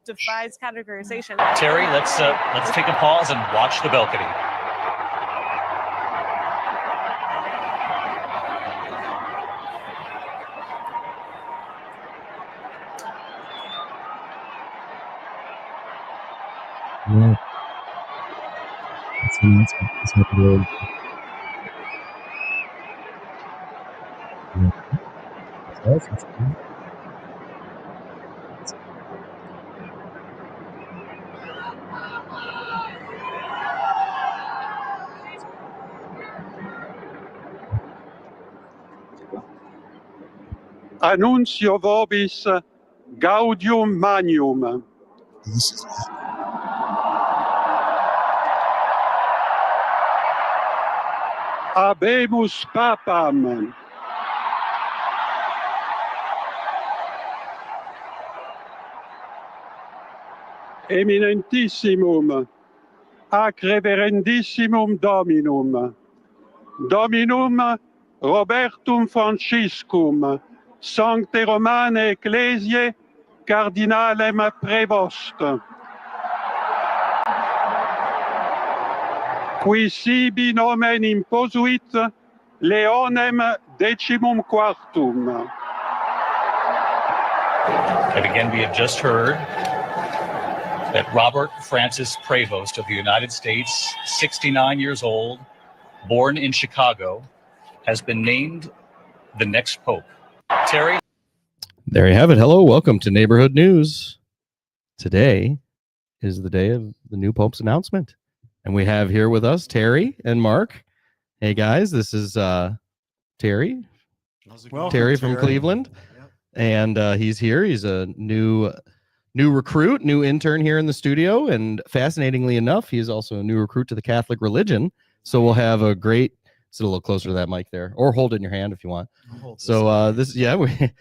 defies categorization. Terry, let's take a pause and watch the balcony. Yeah. That's what the world. That's cool. Annuncio vobis gaudium magnum. This is Habemus papam. Eminentissimum, ac reverendissimum Dominum, Dominum Robertum Franciscum, Sancte Romane Ecclesiae, Cardinalem Prevost, qui sibi nomen imposuit Leonem decimum quartum. And again, we have just heard that Robert Francis Prevost of the United States, 69 years old, born in Chicago, has been named the next pope. Terry? There you have it. Hello, welcome to Neighborhood News. Today is the day of the new pope's announcement. And we have here with us Terry and Mark. Hey guys, this is Terry. Welcome, Terry from Cleveland. Yep. And he's here. He's a new recruit, new intern here in the studio. And fascinatingly enough, he's also a new recruit to the Catholic religion. So we'll have a great, sit a little closer to that mic there, or hold it in your hand if you want. So we're going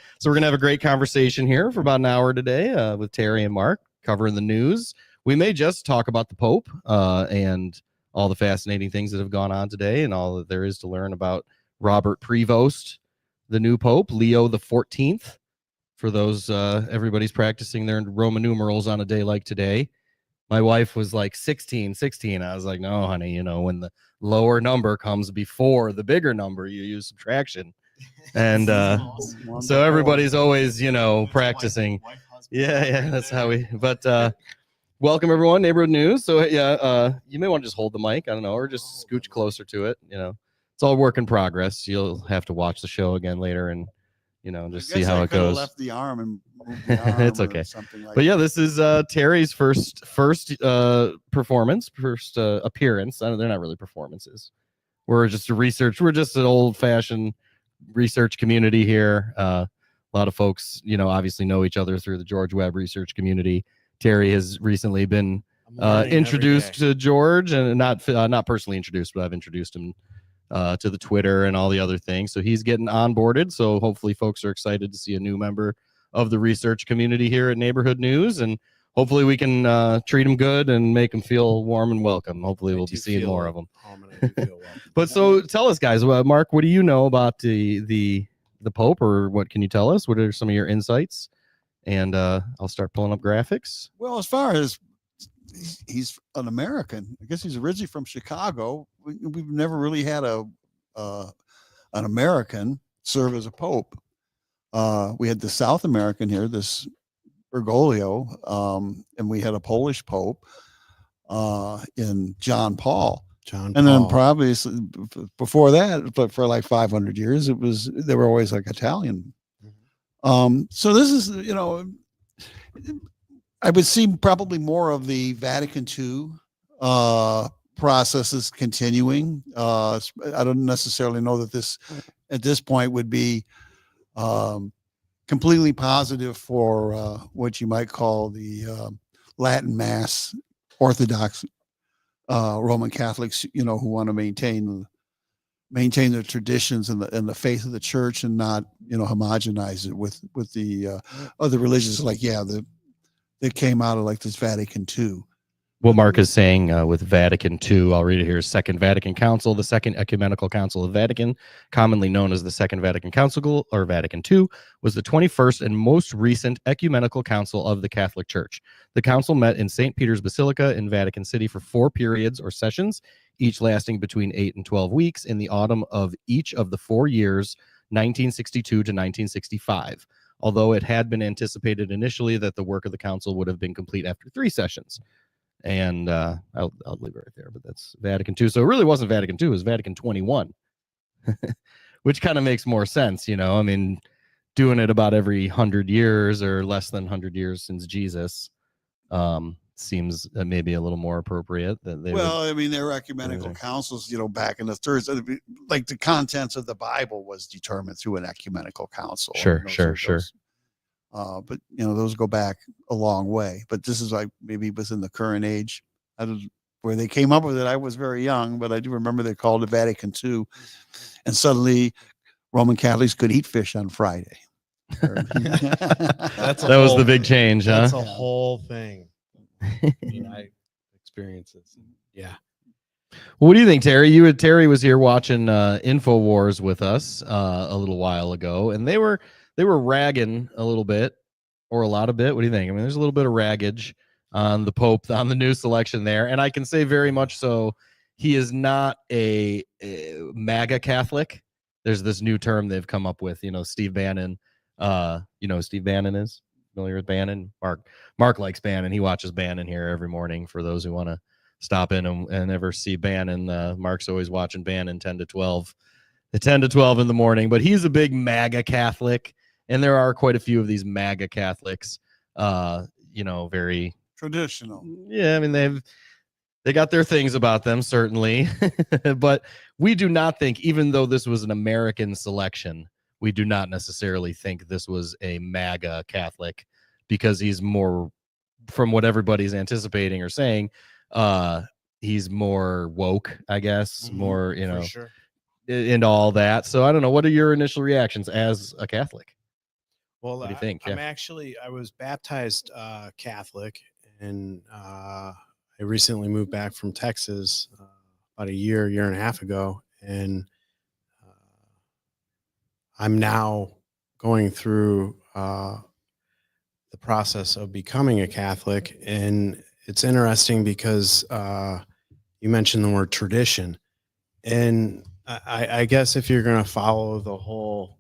to have a great conversation here for about an hour today with Terry and Mark covering the news. We may just talk about the Pope and all the fascinating things that have gone on today and all that there is to learn about Robert Prevost, the new Pope, Leo the 14th. For those, everybody's practicing their Roman numerals on a day like today. My wife was like 16. I was like, no, honey, when the lower number comes before the bigger number, you use subtraction. And so everybody's always, practicing. Yeah, that's how we, but welcome everyone, Neighborhood News. So you may want to just hold the mic, I don't know, or just scooch closer to it. It's all work in progress. You'll have to watch the show again later and just see how it goes. Left the arm and moved the arm. It's okay. Like but yeah, this is Terry's first performance, first appearance. They're not really performances. We're just an old-fashioned research community here. A lot of folks, obviously know each other through the George Webb research community. Terry has recently been introduced to George, and not personally introduced, but I've introduced him to the Twitter and all the other things. So he's getting onboarded. So hopefully folks are excited to see a new member of the research community here at Neighborhood News. And hopefully we can treat him good and make him feel warm and welcome. Hopefully we'll be seeing more of them. But so tell us, guys, Mark, what do you know about the Pope, or what can you tell us? What are some of your insights? And I'll start pulling up graphics. Well, as far as he's an American, I guess he's originally from Chicago. We've never really had an American serve as a pope. We had the South American here, this Bergoglio, and we had a Polish pope in John Paul. Then probably before that, but for like 500 years, they were always like Italian. So this is, I would see probably more of the Vatican II processes continuing. I don't necessarily know that this at this point would be completely positive for what you might call the Latin Mass Orthodox Roman Catholics, who want to maintain the traditions and the faith of the church and not, homogenize it with the other religions. Like, that came out of like this Vatican II. what Mark is saying with Vatican II. I'll read it here. Second Vatican Council, the Second Ecumenical Council of Vatican, commonly known as the Second Vatican Council or Vatican II, was the 21st and most recent ecumenical council of the Catholic Church. The council met in St. Peter's Basilica in Vatican City for 4 periods or sessions, each lasting between 8 and 12 weeks in the autumn of each of the 4 years, 1962 to 1965. Although it had been anticipated initially that the work of the council would have been complete after 3 sessions. And I'll leave it right there, but that's Vatican II. So it really wasn't Vatican II, it was Vatican 21, which kind of makes more sense, you know. I mean, doing it about every 100 years or less than 100 years since Jesus seems maybe a little more appropriate. That they I mean, there were ecumenical councils, you know, back in the third, like the contents of the Bible was determined through an ecumenical council. Sure. But you know, those go back a long way. But this is like maybe within the current age. Where they came up with it, I was very young, but I do remember they called it Vatican II, and suddenly Roman Catholics could eat fish on Friday. That was the big change, huh? That's a whole thing. I mean, I experience this. Yeah. Well, what do you think, Terry? Terry was here watching InfoWars with us a little while ago, and they were ragging a little bit, or a lot of bit. What do you think? I mean, there's a little bit of raggage on the Pope, on the new selection there, and I can say very much so. He is not a MAGA Catholic. There's this new term they've come up with. You know, Steve Bannon. You know who Steve Bannon is? Familiar with Bannon? Mark likes Bannon. He watches Bannon here every morning. For those who want to stop in and ever see Bannon, Mark's always watching Bannon 10 to 12 in the morning. But he's a big MAGA Catholic, and there are quite a few of these MAGA Catholics. You know, very traditional. Yeah, I mean they got their things about them, certainly. But we do not think, even though this was an American selection, we do not necessarily think this was a MAGA Catholic, because he's more, from what everybody's anticipating or saying, he's more woke, I guess, more, you know, sure. into all that. So I don't know. What are your initial reactions as a Catholic? Well, what do you think? I was baptized Catholic, and I recently moved back from Texas about a year and a half ago, and I'm now going through the process of becoming a Catholic. And it's interesting because you mentioned the word tradition, and I guess if you're going to follow the whole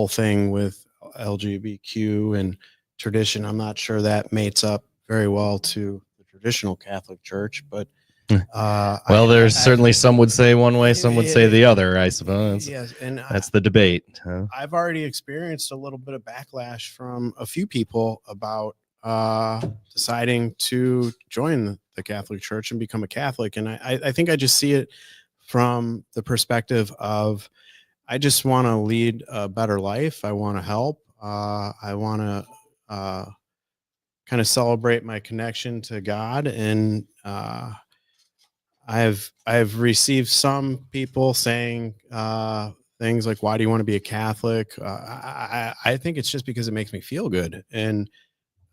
thing with LGBTQ and tradition, I'm not sure that mates up very well to the traditional Catholic Church, but there's certainly some would say one way, some would say the other, I suppose. Yes, and that's the debate. Huh? I've already experienced a little bit of backlash from a few people about deciding to join the Catholic Church and become a Catholic. And I think I just see it from the perspective of, I just want to lead a better life. I want to help. I want to kind of celebrate my connection to God. And I've received some people saying things like, why do you want to be a Catholic? I think it's just because it makes me feel good. And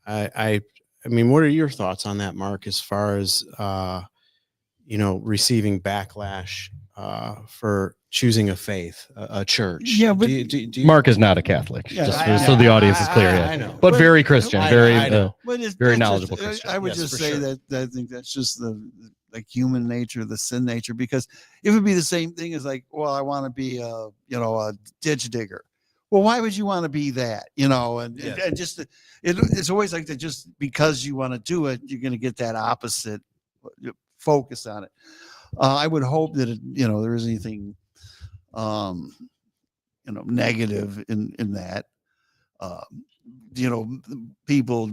I mean, what are your thoughts on that, Mark, as far as, receiving backlash for choosing a faith, a church? Yeah, but Mark is not a Catholic, Yeah, just so the audience is clear. I know. But very Christian, very very knowledgeable Christian. I would Yes, just for say sure. that I think that's just the human nature, the sin nature, because it would be the same thing as like, well, I want to be a ditch digger. Well, why would you want to be that? And just it's always like that. Just because you want to do it, you're going to get that opposite focus on it. I would hope that there is anything negative in that. People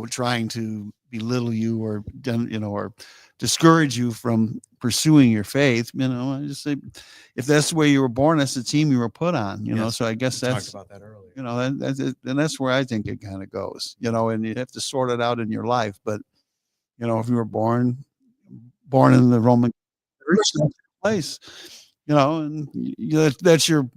trying to belittle you or discourage you from pursuing your faith. I just say, if that's the way you were born, that's the team you were put on. Yes, so I guess we that's talked about that earlier. that's it, and that's where I think it kind of goes. And you have to sort it out in your life. But if you were born in the Roman place, and that's your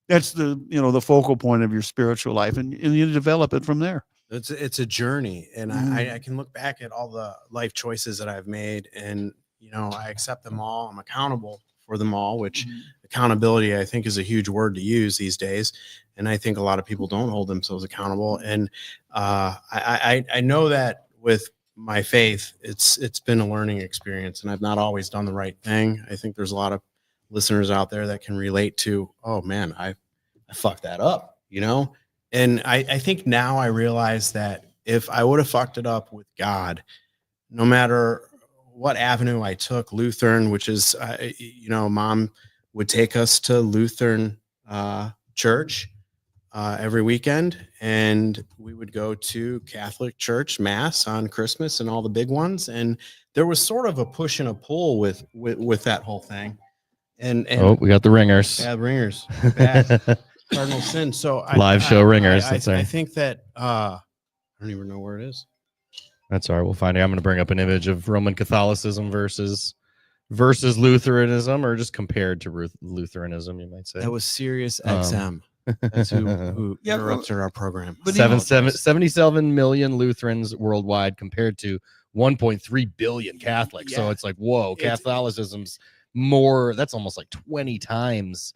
that's the the focal point of your spiritual life, and you develop it from there. It's a journey, and I can look back at all the life choices that I've made, and I accept them all. I'm accountable for them all, which accountability I think is a huge word to use these days, and I think a lot of people don't hold themselves accountable. And I know that with my faith, it's been a learning experience, and I've not always done the right thing. I think there's a lot of listeners out there that can relate to, oh man, I fucked that up, And I think now I realize that if I would have fucked it up with God, no matter what avenue I took, Lutheran, which is, Mom would take us to Lutheran church every weekend, and we would go to Catholic church mass on Christmas and all the big ones. And there was sort of a push and a pull with that whole thing. And oh, we got the ringers. bad ringers, bad. Cardinal sin. So Live show ringers. I That's right. think that I don't even know where it is. That's all right. We'll find it. I'm going to bring up an image of Roman Catholicism versus Lutheranism, or just compared to Lutheranism, you might say. That was Sirius XM. That's who Yeah, interrupted our program. but 77 million Lutherans worldwide compared to 1.3 billion Catholics. So Yeah. it's like, whoa, It's- Catholicism's more. That's almost like 20 times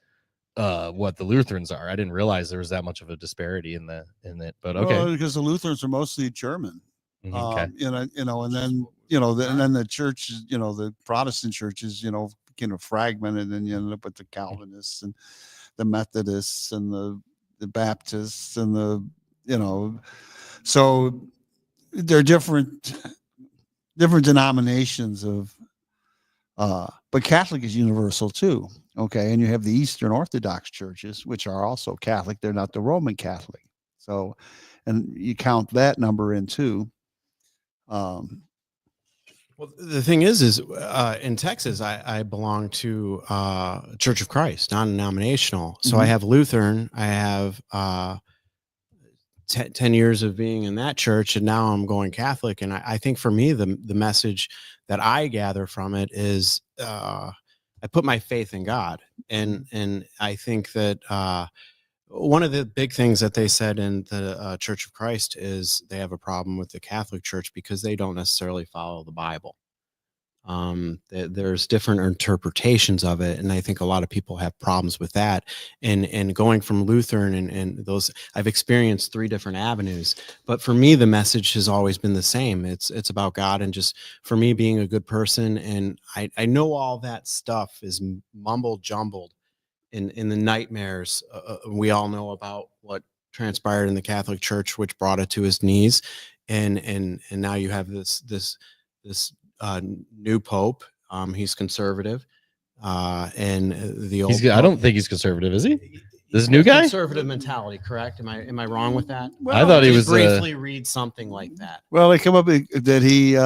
what the Lutherans are. I didn't realize there was that much of a disparity in it. But okay. Well, because the Lutherans are mostly German. Okay. And then and then the church, the Protestant churches, kind of fragmented, and you end up with the Calvinists and the Methodists and the Baptists and so they're different denominations of, but Catholic is universal too. Okay, and you have the Eastern Orthodox churches, which are also Catholic. They're not the Roman Catholic. So, and you count that number in too. Well, the thing is in Texas, I belong to Church of Christ, non-denominational. So I have Lutheran. I have 10 years of being in that church, and now I'm going Catholic. And I think for me, the message that I gather from it is I put my faith in God. And I think that one of the big things that they said in the Church of Christ is they have a problem with the Catholic Church because they don't necessarily follow the Bible. There's different interpretations of it, and I think a lot of people have problems with that. And going from Lutheran and those, I've experienced 3 different avenues, but for me, the message has always been the same. It's about God, and just for me being a good person. And I know all that stuff is mumbled jumbled in the nightmares. We all know about what transpired in the Catholic Church, which brought it to his knees, and now you have this new Pope. He's conservative, and the old. I don't think he's conservative, is he? This new guy? Conservative mentality, correct? Am I wrong with that? I thought he Just was briefly read something like that. Well, they come up that he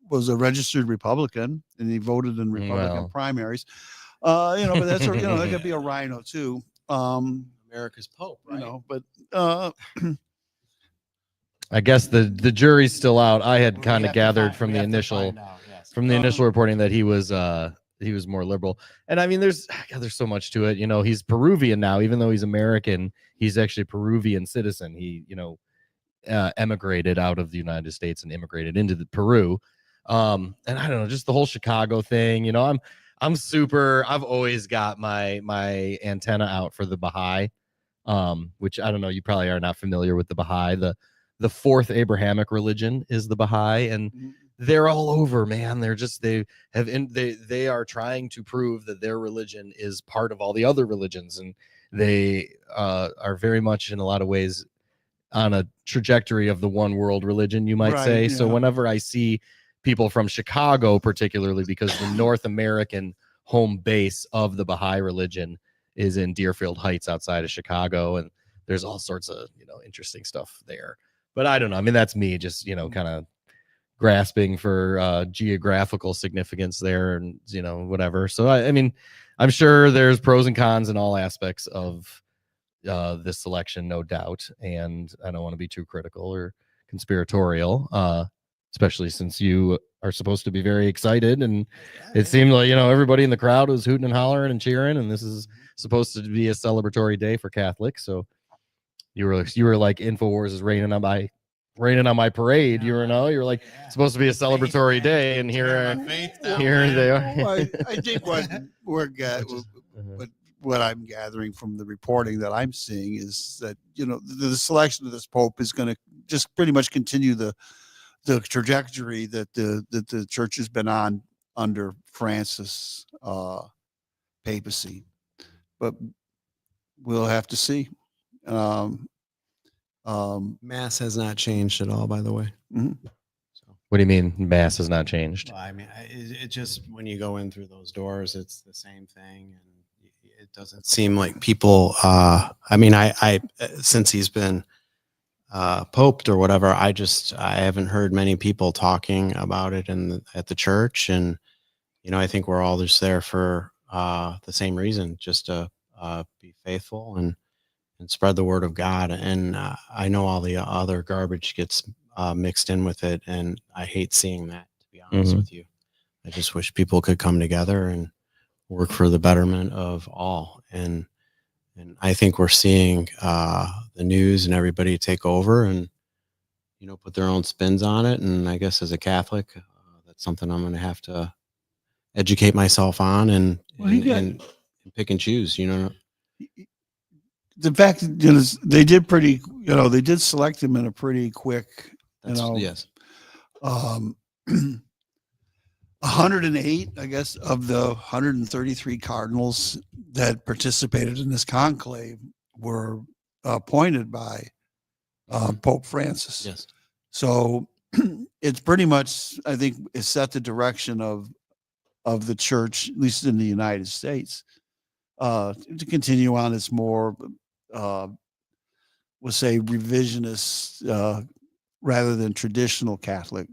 was a registered Republican and he voted in Republican Well. primaries. But that's that could be a rhino too. America's Pope, right? But I guess the jury's still out. I had We kind of have to gathered find- from we the have to initial find out, yes. initial reporting that he was more liberal. And I mean, there's so much to it. He's Peruvian now, even though he's American. He's actually a Peruvian citizen. He emigrated out of the United States and immigrated into Peru. And I don't know, just the whole Chicago thing. I've always got my antenna out for the Baha'i, which I don't know, you probably are not familiar with the Baha'i. The fourth Abrahamic religion is the Baha'i, and they're all over, man. They are trying to prove that their religion is part of all the other religions, and they are very much in a lot of ways on a trajectory of the one world religion, you might Right, say. So yeah. whenever I see people from Chicago, particularly because the North American home base of the Baha'i religion is in Deerfield Heights outside of Chicago, and there's all sorts of interesting stuff there. But I don't know. I mean, that's me just kind of grasping for geographical significance there, and whatever. So I mean, I'm sure there's pros and cons in all aspects of this selection, no doubt. And I don't want to be too critical or conspiratorial, especially since you are supposed to be very excited, and it seemed like everybody in the crowd was hooting and hollering and cheering, and this is supposed to be a celebratory day for Catholics. So You were like Infowars is raining on my parade. You were like supposed to be a celebratory day, and here they are. Well, I think what what I'm gathering from the reporting that I'm seeing is that the selection of this pope is going to just pretty much continue the trajectory that the church has been on under Francis papacy, but we'll have to see. Mass has not changed at all, by the way. Mhm. So, What do you mean mass has not changed? well, I mean, it just when you go in through those doors, it's the same thing, and it doesn't seem like people. I mean, I since he's been poped or whatever, I haven't heard many people talking about it at the church, and I think we're all just there for the same reason, just to be faithful and spread the word of God. And I know all the other garbage gets mixed in with it, and I hate seeing that, to be honest Mhm. with you. I just wish people could come together and work for the betterment of all. And I think we're seeing the news and everybody take over and put their own spins on it. And I guess as a Catholic, that's something I'm going to have to educate myself on and and pick and choose. The fact that they did they did select him in a pretty quick, Yes. 108, I guess, of the 133 cardinals that participated in this conclave were appointed by Pope Francis. Yes. So it's pretty much, I think, it set the direction of the church, at least in the United States, to continue on its more, we'll say, revisionist rather than traditional Catholic.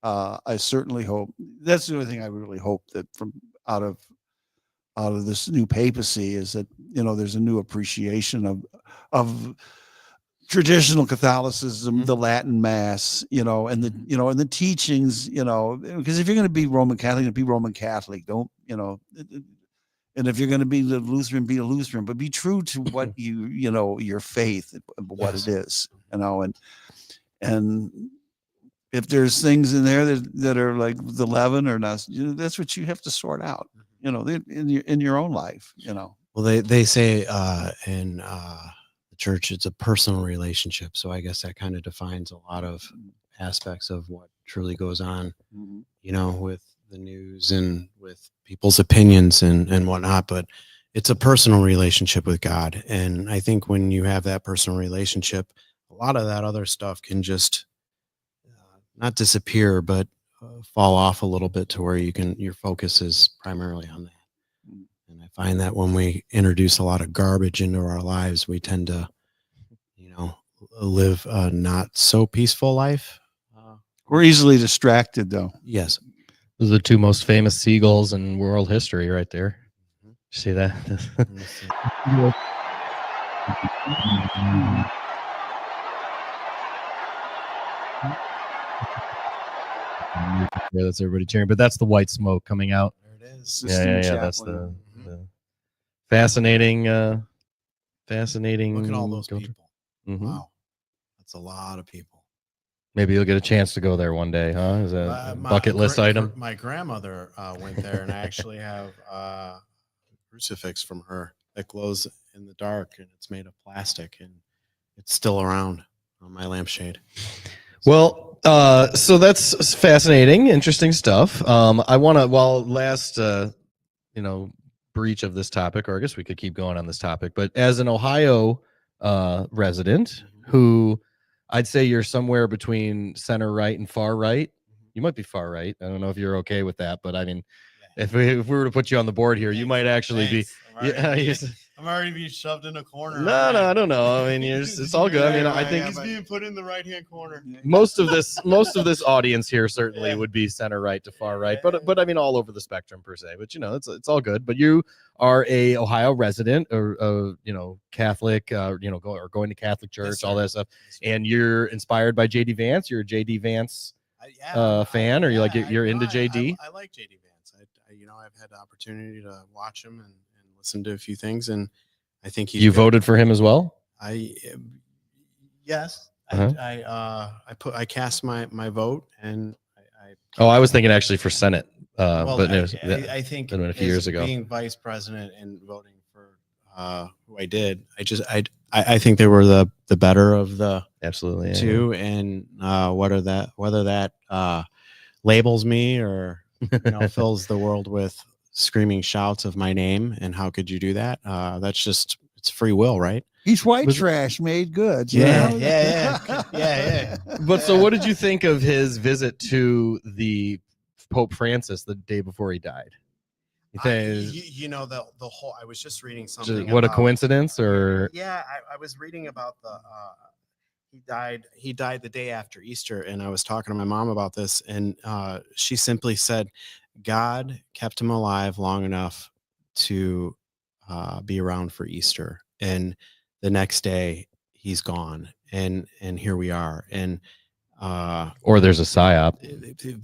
I certainly hope that's the only thing I really hope that from out of this new papacy is that there's a new appreciation of traditional Catholicism, the Latin Mass, and the teachings, because if you're going to be Roman Catholic, be Roman Catholic. Don't, and if you're going to be the Lutheran, be a Lutheran, but be true to what your faith, what Yes. it is, and if there's things in there that are like the leaven or not, that's what you have to sort out, in your own life, Well, they say in the church it's a personal relationship, so I guess that kind of defines a lot of aspects of what truly goes on, with the news and with people's opinions and whatnot. But it's a personal relationship with God, and I think when you have that personal relationship, a lot of that other stuff can just not disappear, but fall off a little bit to where your focus is primarily on that. And I find that when we introduce a lot of garbage into our lives, we tend to, live a not so peaceful life. We're easily distracted, though. Yes. Those are the two most famous seagulls in world history, right there. See that? Let me see. Yeah, that's everybody cheering, but that's the white smoke coming out. There it is. Yeah. That's the fascinating. Look at all those people. Mhm. Wow. That's a lot of people. Maybe you'll get a chance to go there one day, huh? Is a bucket list item? My grandmother went there, and I actually have a crucifix from her that glows in the dark, and it's made of plastic, and it's still around on my lampshade. Well, so that's fascinating, interesting stuff. I want to, last, breach of this topic, or I guess we could keep going on this topic, but as an Ohio resident who I'd say you're somewhere between center right and far right. You might be far right. I don't know if you're okay with that, but I mean, if we were to put you on the board here, you might actually be. I'm already being shoved in a corner. No, I don't know. I mean, it's all good. I mean, I think he's being put in the right-hand corner. most of this audience here certainly would be center right to far right, but I mean all over the spectrum per se. But it's all good. But you are a Ohio resident, or Catholic, going to Catholic church, all that stuff, and you're inspired by JD Vance. You're a JD Vance fan, or you're into JD. I like JD Vance. I've had the opportunity to watch him and listen to a few things, and I think you voted for him as well. Yes, Uh-huh. I cast my vote, and I Oh, I was thinking actually for Senate, well, but it was, that I think been a few as years ago. being vice president and voting for who I did, I think they were the better of the Absolutely. yeah. two, and whether that labels me or fills the world with screaming shouts of my name, and how could you do that? That's just, it's free will, right? He's white Was- trash made good. Yeah. But so, what did you think of his visit to the Pope Francis the day before he died? You think The whole. I was just reading something. what a about- coincidence, or Yeah, I was reading about the. He died the day after Easter, and I was talking to my mom about this, and she simply said, God kept him alive long enough to be around for Easter, and the next day he's gone, and here we are, and or there's a psyop. it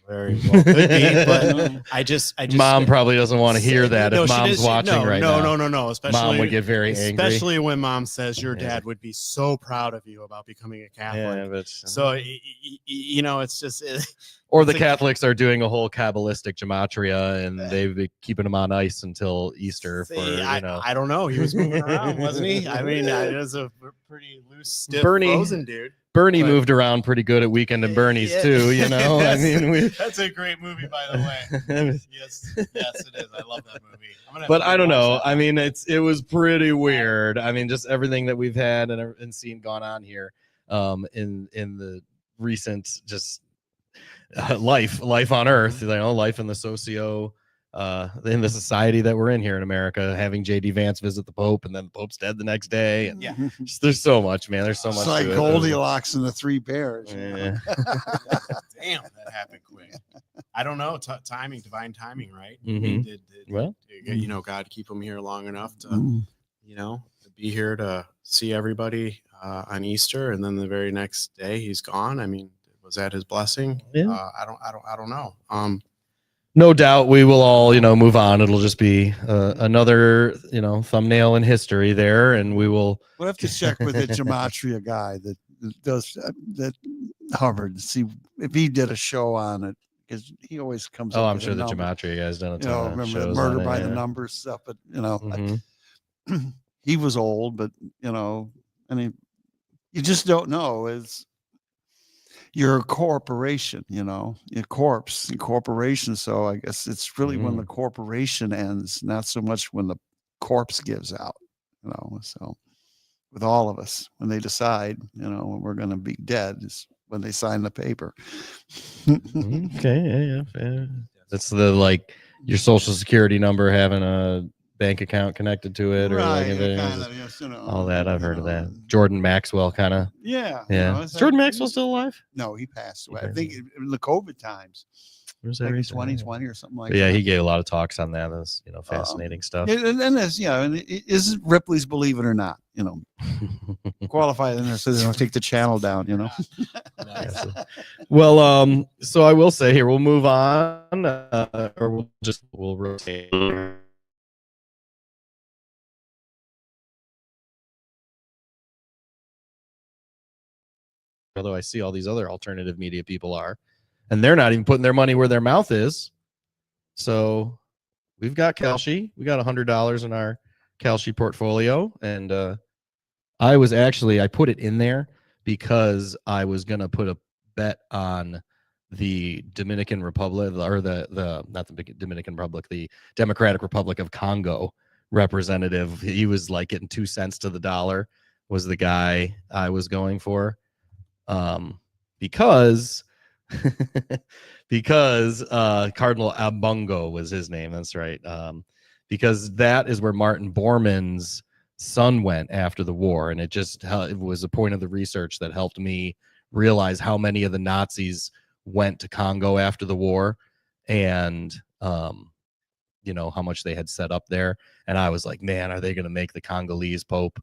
very well could be, but I just Mom probably doesn't want to hear that No, if she mom's does- watching right now. No. Especially Mom would get very angry. especially when mom says your Yeah. dad would be so proud of you about becoming a Catholic. Yeah, but So it's just or it's the like- Catholics are doing a whole Kabbalistic gematria, and they've been keeping him on ice until Easter. See, For I don't know. He was moving around, wasn't he? I mean, it was a pretty loose, stiff, Bernie- frozen dude. Bernie but- moved around pretty good at Weekend and Bernie's Yeah. too. I mean, That's a great movie, by the way. Yes, it is. I love that movie. but I don't know. watch that. I mean, it was pretty weird. I mean, just everything that we've had and seen gone on here, in the recent just life on Earth. Life in the in the society that we're in here in America. Having JD Vance visit the Pope, and then the Pope's dead the next day. And Yeah. there's so much, man. There's so much. It's like to it. Goldilocks and the Three Bears. Yeah. Damn, that happened quick. I don't know. Timing, divine timing, right? Mhm. Did Well, God keep him here long enough to, Mm. to be here to see everybody on Easter, and then the very next day he's gone. I mean, was that his blessing? Yeah. I don't know. no doubt we will all, move on. It'll just be another, thumbnail in history there, and we will. We'll have to check with the gematria guy that does that Harvard to see if he did a show on it, because he always comes. Oh, up I'm with a sure the number. gematria guy's done a You ton know, of remember the shows murder on it, by yeah. the numbers stuff, but Mhm. he was old, but I mean, you just don't know. You're a corporation, you're corpse and corporation. So I guess it's really when the corporation ends, not so much when the corpse gives out, so with all of us, when they decide, when we're going to be dead is when they sign the paper. Okay, yeah. That's your social security number having a bank account connected to it, or Right, anything. kind of, yes, All that I've heard of that. Jordan Maxwell kind of. Yeah. Yeah. Is Jordan Maxwell still alive? No, he passed away. Okay. I think in the COVID times, Or was that like in recent? 2020 or something like But yeah, that. he gave a lot of talks on that. That's fascinating stuff. And then there's, and is Ripley's Believe It or Not, qualified in there so they don't take the channel down, Well, so I will say here, we'll move on, or we'll rotate. Although I see all these other alternative media people are, and they're not even putting their money where their mouth is. So we've got Kalshi. We got $100 in our Kalshi portfolio, and I put it in there because I was gonna put a bet on the Dominican Republic, or not the Dominican Republic, the Democratic Republic of Congo representative. He was like getting 2 cents to the dollar, was the guy I was going for. Because Cardinal Ambongo was his name. That's right. Because that is where Martin Bormann's son went after the war, and it was a point of the research that helped me realize how many of the Nazis went to Congo after the war, and how much they had set up there. And I was like, man, are they going to make the Congolese Pope,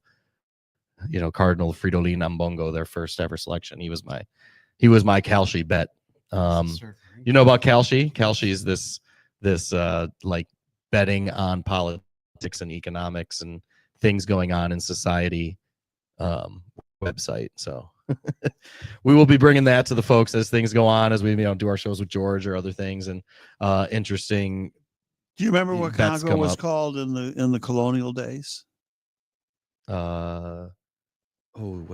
Cardinal Fridolin Ambongo, their first ever selection? He was my Kalshi bet. You know about Kalshi? Kalshi is this like betting on politics and economics and things going on in society, website. So we will be bringing that to the folks as things go on, as we do our shows with George or other things, and interesting. Do you remember what Bets Congo come was up. called in the colonial days? What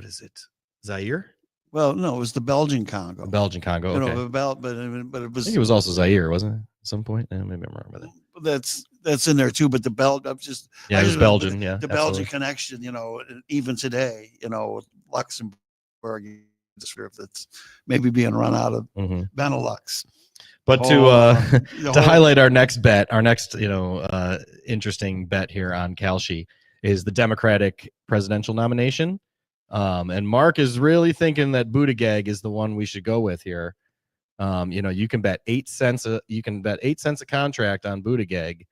is it? Zaire? Well, no, it was the Belgian Congo. Belgian Congo. You Okay. know, but it I was think it was also Zaire, wasn't it? At some point. Maybe I'm wrong with that. that's in there too. But the I'm just Yeah, I it was just remember Belgian. Yeah. the Belgian absolutely. connection. You know, even today, you know, Luxembourg, that's maybe being run out of Mhm. Benelux. But The to whole- highlight our next bet, our next interesting bet here on Kalshi is the Democratic presidential nomination. And Mark is really thinking that Buttigieg is the one we should go with here. You can bet 8 cents. You can bet 8 cents a contract on Buttigieg.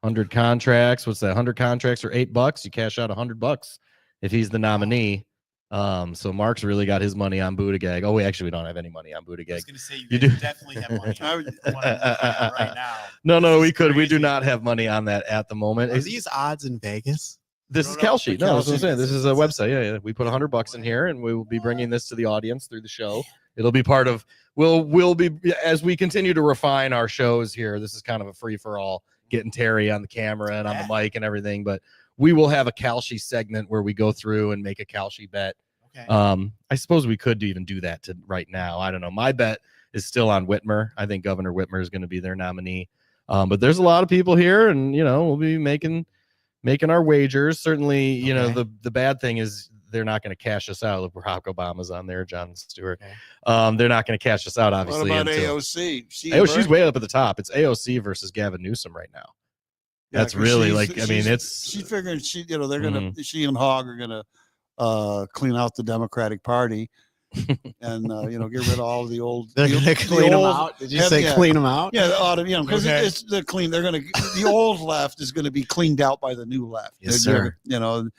100 contracts. What's that? 100 contracts for $8. You cash out $100 if he's the nominee. So Mark's really got his money on Buttigieg. Oh, we don't have any money on I was Buttigieg. going to say You you do. definitely have money on the one I'm looking at right now. No, This we is could. We do crazy. not have money on that at the moment. Are these odds in Vegas? This No, is no, Kalshi. for No, that's what I'm Kalshi. saying. This is a website. Yeah. We put $100 in here, and we will be bringing this to the audience through the show. It'll be part of. We'll be as we continue to refine our shows here. This is kind of a free for all, getting Terry on the camera and on the mic and everything. But we will have a Kalshi segment where we go through and make a Kalshi bet. Okay. I suppose we could even do that right now. I don't know. My bet is still on Whitmer. I think Governor Whitmer is going to be their nominee. But there's a lot of people here, and we'll be making our wagers. Certainly, Okay. the bad thing is they're not going to cash us out. Look, Barack Obama's on there, John Stewart. Okay. They're not going to cash us out, What obviously. about until- AOC? she's Berg? way up at the top. It's AOC versus Gavin Newsom right now. Yeah, That's 'cause really she's figuring they're gonna she and Hogg are gonna clean out the Democratic Party and get rid of all the old. They're the- going to the clean them old- out. Did you have- say yeah. clean them out? Yeah, the autumn, because Okay. it's the clean. They're gonna the old left is gonna be cleaned out by the new left. Yes, They're sir.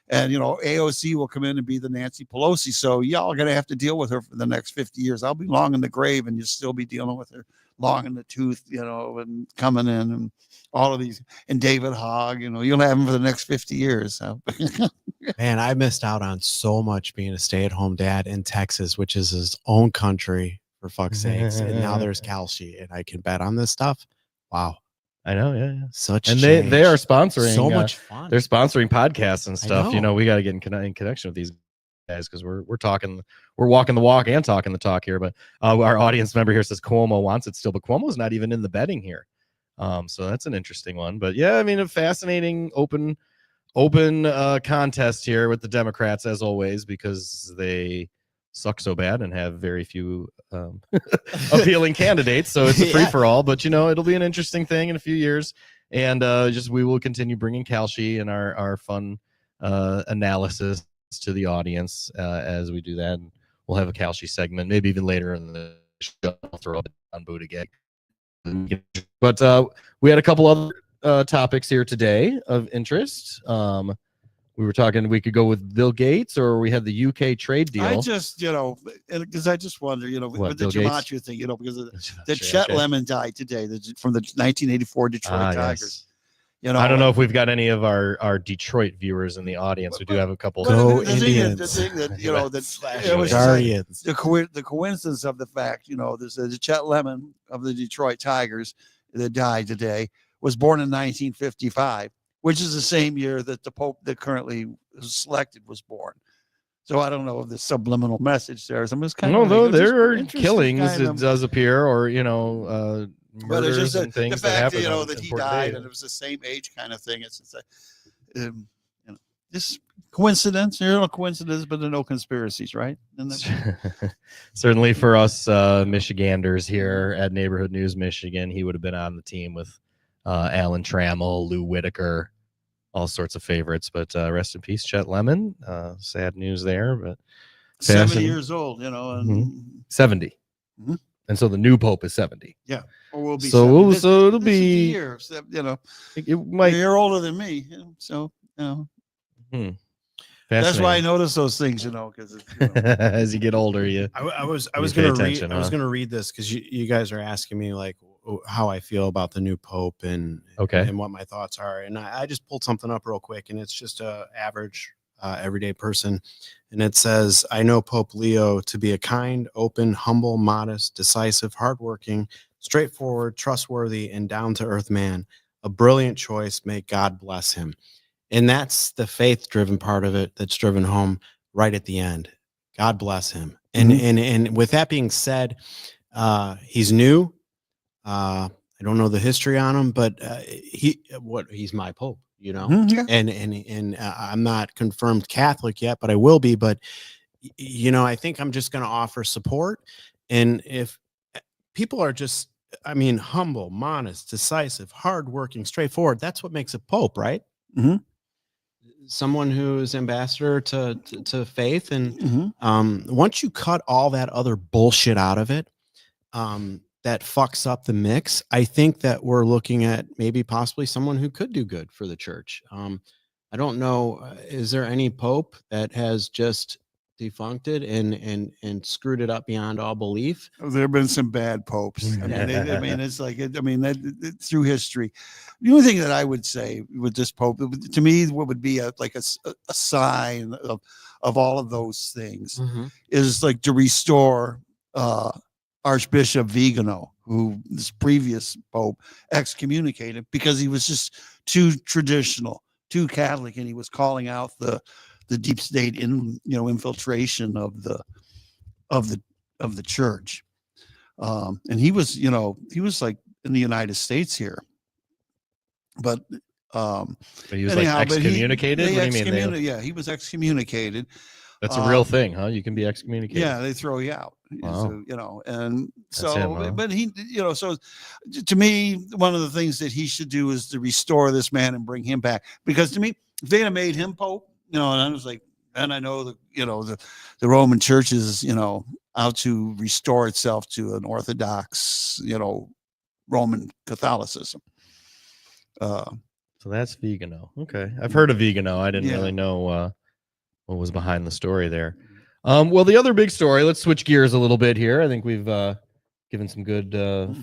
and AOC will come in and be the Nancy Pelosi. So y'all are gonna have to deal with her for the next 50 years. I'll be long in the grave, and you'll still be dealing with her long in the tooth, and coming in and all of these. And David Hogg, you'll have him for the next 50 years. So. Man, I missed out on so much being a stay-at-home dad in Texas, which is his own country, for fuck's sakes. And now there's Kalshi, and I can bet on this stuff. Wow. I know, yeah. Such And they are change. sponsoring so much fun. they're sponsoring podcasts and stuff. know. We got to get in connection with these guys because we're walking the walk and talking the talk here. But our audience member here says Cuomo wants it still, but Cuomo's not even in the betting here. So that's an interesting one. But yeah, I mean, a fascinating open contest here with the Democrats as always, because they suck so bad and have very few appealing candidates. So it's a free for all. But it'll be an interesting thing in a few years. And we will continue bringing Kalshi and our fun analysis to the audience as we do that. And we'll have a Kalshi segment, maybe even later in the show. I'll throw it on Buttigieg. But we had a couple other topics here today of interest. We were talking, we could go with Bill Gates, or we had the UK trade deal. I just, because I just wonder, with the Bill Gates? Gematria thing, because that Chet Lemon died today from the 1984 Detroit Tigers. Yes. I don't know if we've got any of our Detroit viewers in the audience. We do have a couple. Go the thing Indians. the thing that, Slash it was Guardians. the coincidence of the fact, there's the Chet Lemon of the Detroit Tigers that died today was born in 1955, which is the same year that the Pope that currently is selected was born. So I don't know if the subliminal message there is. I'm just kind of though there are interesting killings. kind It of- does appear, or but it's murders just and the things that fact happen. that, on that he important died days. and it was the same age kind of thing. It's just coincidence. No coincidence, but there are no conspiracies, right? And Certainly for us Michiganders here at Neighborhood News Michigan, he would have been on the team with Alan Trammell, Lou Whitaker, all sorts of favorites. But rest in peace, Chet Lemon. Sad news there, but 70 fascinating. years old, and 70. Mhm. And so the new Pope is 70. or will be. So 70. we'll- This- so it'll this is the be- year, It might. you're older than me, so that's why I notice those things, because As you get older, you I was You going pay to read. attention, I was huh? going to read this because you guys are asking me like how I feel about the new pope and Okay. and what my thoughts are, and I just pulled something up real quick, and it's just a average everyday person. And it says, I know Pope Leo to be a kind, open, humble, modest, decisive, hardworking, straightforward, trustworthy, and down-to-earth man. A brilliant choice. May God bless him. And that's the faith-driven part of it that's driven home right at the end. God bless him. And and with that being said, he's new. I don't know the history on him, but he's my Pope, you know. Yeah. And I'm not confirmed Catholic yet, but I will be. But you know, I think I'm just going to offer support. And if people are just, I mean, humble, modest, decisive, hardworking, straightforward, that's what makes a Pope, right? Mhm. Someone who is ambassador to faith. And Mhm. once you cut all that other bullshit out of it, that fucks up the mix, I think that we're looking at maybe possibly someone who could do good for the church. I don't know. Is there any Pope that has just defunct it and screwed it up beyond all belief? There have been some bad popes. I mean, it's like, through history. The only thing that I would say with this Pope, to me, what would be a sign of all of those things is like to restore Archbishop Vigano, who this previous Pope excommunicated because he was just too traditional, too Catholic, and he was calling out the deep state infiltration of the church. And he was like in the United States here, but But he was like excommunicated. What do you mean? Yeah, he was excommunicated. That's a real thing, huh? You can be excommunicated. Yeah, they throw you out. Wow. So, and so, That's him, huh? but he, so to me, one of the things that he should do is to restore this man and bring him back. Because to me, if they had made him Pope, and I was like, and I know the Roman Church is, out to restore itself to an Orthodox, Roman Catholicism. So that's Vigano. Okay, I've heard of Vigano. I didn't really know what was behind the story there. Well, the other big story. Let's switch gears a little bit here. I think we've given some good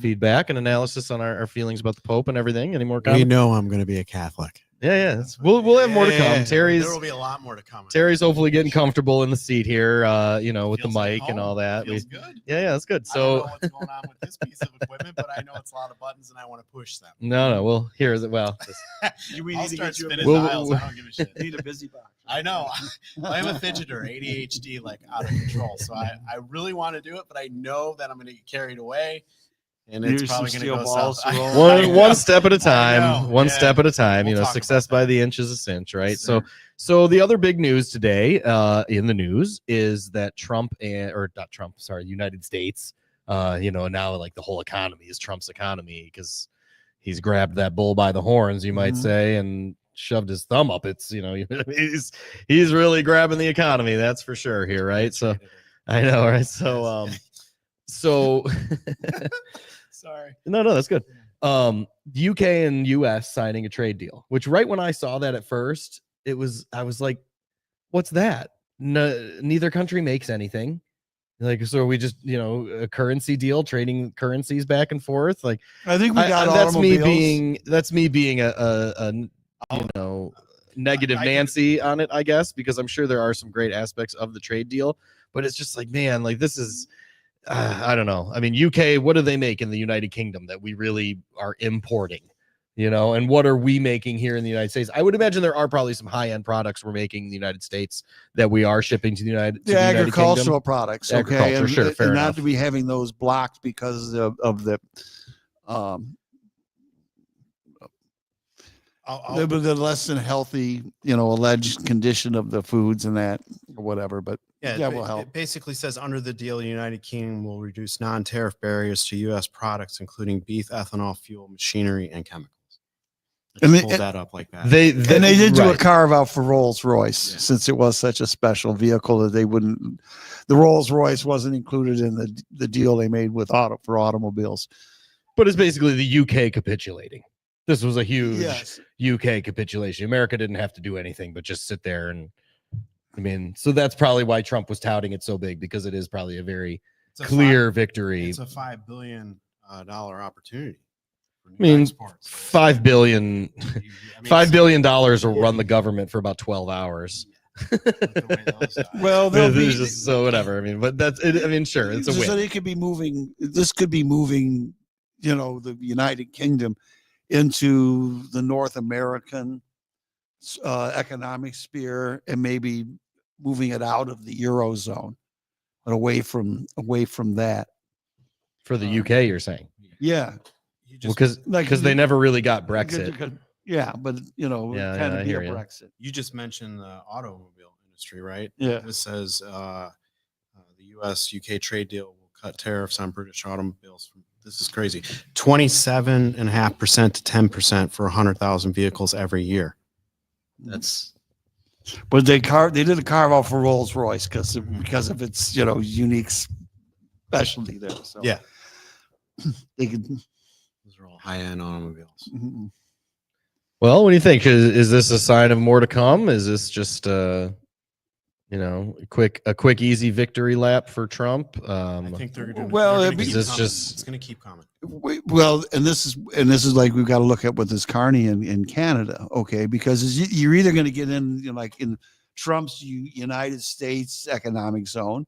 feedback and analysis on our feelings about the Pope and everything. Any more comments? We know I'm going to be a Catholic. Yeah. We'll have more to come. There will be a lot more to come. Terry's hopefully getting comfortable in the seat here, with Feels the like mic and home. all that. Feels good. Yeah, that's good. I don't know So what's going on with this piece of equipment, but I know it's a lot of buttons and I want to push them. no, well, here's it. Well, We I'll need to start get you a spinning busy dials. We'll- I don't give a shit. Need a busy box. I know. I'm a fidgeter, ADHD, like out of control. So I really want to do it, but I know that I'm going to get carried away, and it's Here's probably some going to go steel balls south. to roll. I know. one step at a I time. know, One yeah. step at a time. We'll talk about Success by that. the inch is a cinch, right? Yes, sir. So the other big news today, in the news, is that United States, now like the whole economy is Trump's economy because he's grabbed that bull by the horns, you might Mhm. say, and shoved his thumb up. It's he's really grabbing the economy, that's for sure here, right? So I know, right? So Sorry. no, that's good. The UK and US signing a trade deal, which right when I saw that at first, I was like, what's that? No, neither country makes anything. Like, so are we just, a currency deal, trading currencies back and forth. Like, I think we got that's me automobiles. being a negative I can- Nancy on it, I guess, because I'm sure there are some great aspects of the trade deal, but it's just like, man, like this is, I don't know. I mean, UK, what do they make in the United Kingdom that we really are importing? And what are we making here in the United States? I would imagine there are probably some high-end products we're making in the United States that we are shipping to the United. The agricultural products, okay, Agriculture, sure, fair and not enough. to be having those blocked because of the the less than healthy, alleged condition of the foods and that or whatever. But Yeah, will help. It basically says under the deal, the United Kingdom will reduce non-tariff barriers to U.S. products, including beef, ethanol, fuel, machinery, and chemicals. And Just they- pull that up like that. They And they did do a right. carve out for Rolls Royce Yeah. since it was such a special vehicle that they wouldn't. The Rolls Royce wasn't included in the deal they made with for automobiles. But it's basically the UK capitulating. This was a huge Yes. UK capitulation. America didn't have to do anything but just sit there and, so that's probably why Trump was touting it so big, because it is probably a very It's a clear victory. It's a $5 billion opportunity. for new I mean, exports. $5 billion I mean, $5 billion will run the government for about 12 hours. the way those die. Well, But there'll it's be just so whatever. I mean, but that's it. I mean, sure, it's a so win. they could be moving. This could be moving, you know, the United Kingdom into the North American economic sphere, and maybe moving it out of the Eurozone, but away from that. For the UK, you're saying? Yeah, You Well, just, because they never really got Brexit. Yeah, but you know, Yeah, kind yeah, I of be a hear ya. Brexit. you just mentioned the automobile industry, right? Yeah. This says the U.S.-UK trade deal will cut tariffs on British automobiles. This is crazy. 27.5% to 10% for 100,000 vehicles every year. That's But they did a carve out for Rolls Royce because of its, you know, unique specialty there. So yeah. they could. Those are all high-end automobiles. Mhm. Well, what do you think? Is this a sign of more to come? Is this just you know, a quick easy victory lap for Trump? I think they're going to. Well, they're it'd gonna be- keep Is this coming. just- It's going to keep coming. Well, and this is like we've got to look at with this Carney in Canada, okay? Because you're either going to get in, you know, like in Trump's United States economic zone,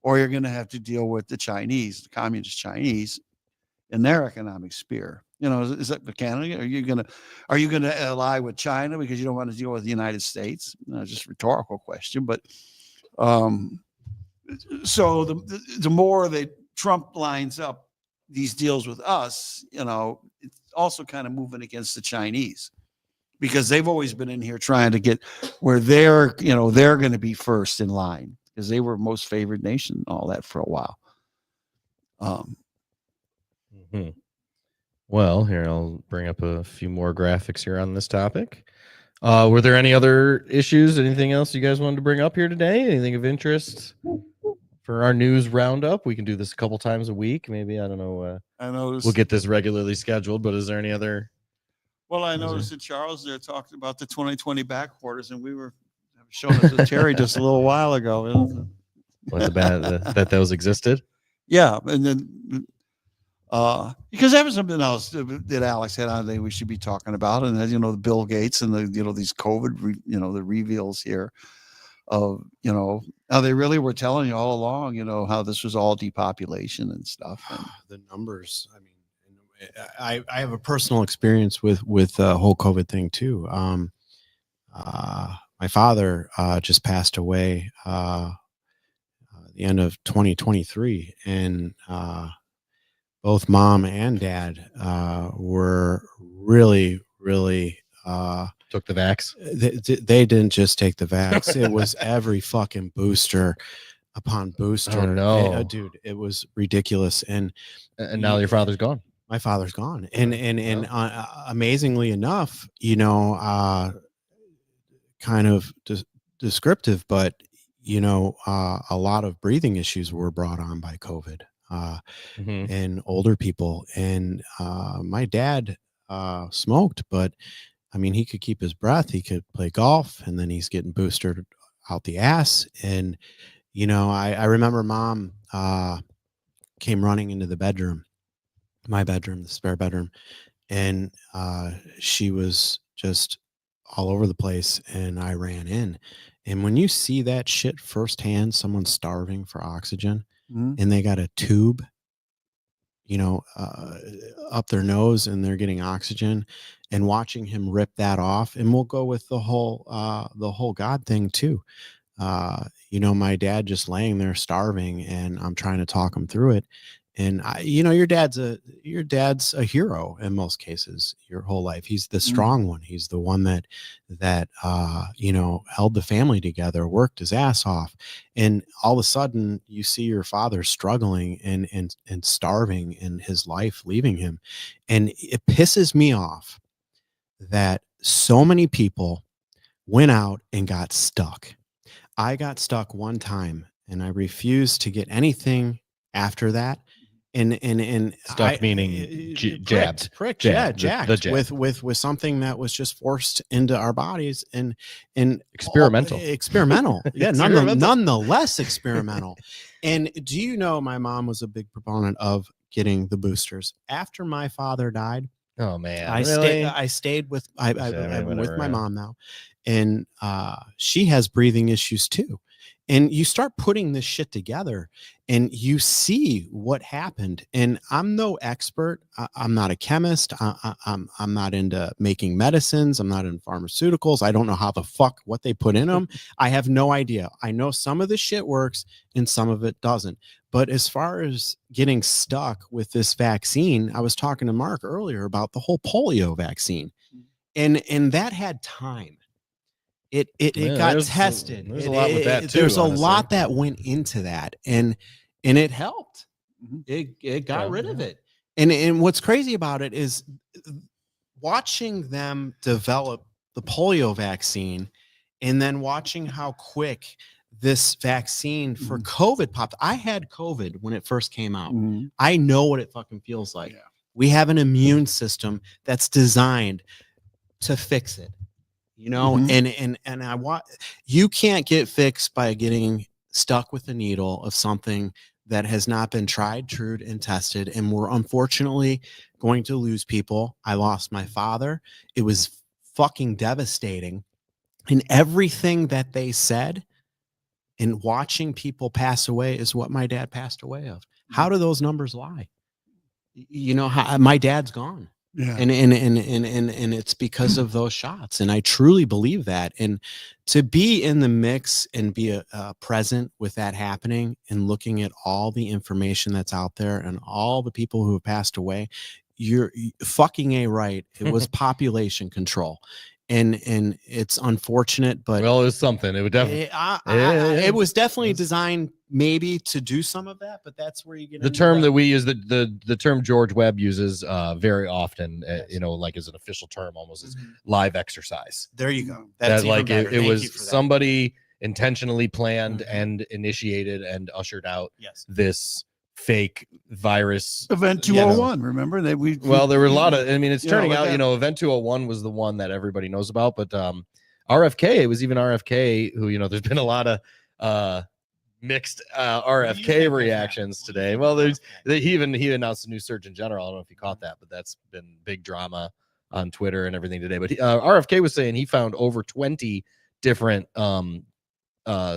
or you're going to have to deal with the Chinese, the communist Chinese, in their economic sphere. You know, is that Canada? Are you going to ally with China because you don't want to deal with the United States? Just a rhetorical question, but so the more that Trump lines up these deals with us, you know, it's also kind of moving against the Chinese because they've always been in here trying to get where they're going to be first in line because they were most favored nation and all that for a while. Mhm. Well, here I'll bring up a few more graphics here on this topic. Were there any other issues? Anything else you guys wanted to bring up here today? Anything of interest for our news roundup? We can do this a couple times a week. Maybe, I don't know. I noticed. We'll get this regularly scheduled, but is there any other? Well, I noticed that Charles there talked about the 2020 back quarters, and we were showing it to Terry just a little while ago. What the bad that those existed? Yeah, and then because that was something else that Alex had on today we should be talking about, and you know, the Bill Gates and the these COVID the reveals here of how they really were telling you all along how this was all depopulation and stuff. And, The numbers. I mean, I have a personal experience with the whole COVID thing too. My father just passed away the end of 2023, and both mom and dad were really Took the vax. they didn't just take the vax. It was every fucking booster upon booster. Oh, no. Dude, it was ridiculous. And And now your father's gone. my father's gone. And amazingly enough, kind of descriptive, but a lot of breathing issues were brought on by COVID. Mhm. And older people. And my dad smoked, but I mean, he could keep his breath. He could play golf, and then he's getting boosted out the ass. And I remember mom came running into the bedroom, my bedroom, the spare bedroom, and she was just all over the place. And I ran in, and when you see that shit firsthand, someone starving for oxygen, and they got a tube, up their nose, and they're getting oxygen, and watching him rip that off. And we'll go with the whole God thing too. My dad just laying there starving, and I'm trying to talk him through it. And your dad's a hero in most cases your whole life. He's the strong one. He's the one that held the family together, worked his ass off. And all of a sudden you see your father struggling and starving, and his life leaving him. And it pisses me off that so many people went out and got stuck. I got stuck one time, and I refused to get anything after that. And Stuck meaning jabbed. pricked, Jabbed, yeah, the jacked jab. with something that was just forced into our bodies and Experimental. experimental, yeah, Experimental. nonetheless experimental. And do my mom was a big proponent of getting the boosters after my father died. Oh man, I really? stayed with I'm with whatever, my yeah. mom now, and she has breathing issues too. And you start putting this shit together, and you see what happened. And I'm no expert. I'm not a chemist. I'm not into making medicines. I'm not in pharmaceuticals. I don't know how the fuck what they put in them. I have no idea. I know some of the shit works and some of it doesn't. But as far as getting stuck with this vaccine, I was talking to Mark earlier about the whole polio vaccine, and that had time. It Yeah, got there's tested. a lot with that, too, There's a honestly. lot that went into that, and it helped. Mhm. It got Yeah, rid of yeah. it. And what's crazy about it is watching them develop the polio vaccine, and then watching how quick this vaccine for COVID popped. I had COVID when it first came out. Mhm. I know what it fucking feels like. Yeah. We have an immune system that's designed to fix it, you know. Mhm. And I want, you can't get fixed by getting stuck with a needle of something that has not been tried, true, and tested. And we're unfortunately going to lose people. I lost my father. It was fucking devastating. And everything that they said and watching people pass away is what my dad passed away of. How do those numbers lie? You know, how my dad's gone. Yeah. And it's because of those shots, and I truly believe that. And to be in the mix and be present with that happening, and looking at all the information that's out there and all the people who have passed away, you're fucking right. It was population control, and it's unfortunate, but Well, it was something. It would definitely. it was definitely designed maybe to do some of that, but that's where you get The into term that. that we use, the term George Webb uses very often, you know, like as an official term, almost is live exercise. There you go. That That's even like better. it Thank you was for that. somebody intentionally planned and initiated and ushered out Yes. this fake virus. Event you know. 201, remember that we Well, there were a lot of, I mean, it's You know, turning like out, that- you know, Event 201 was the one that everybody knows about, but RFK, it was even RFK who, you know, there's been a lot of mixed RFK reactions today. Well, he announced a new Surgeon General. I don't know if you caught that, but that's been big drama on Twitter and everything today. But RFK was saying he found over 20 different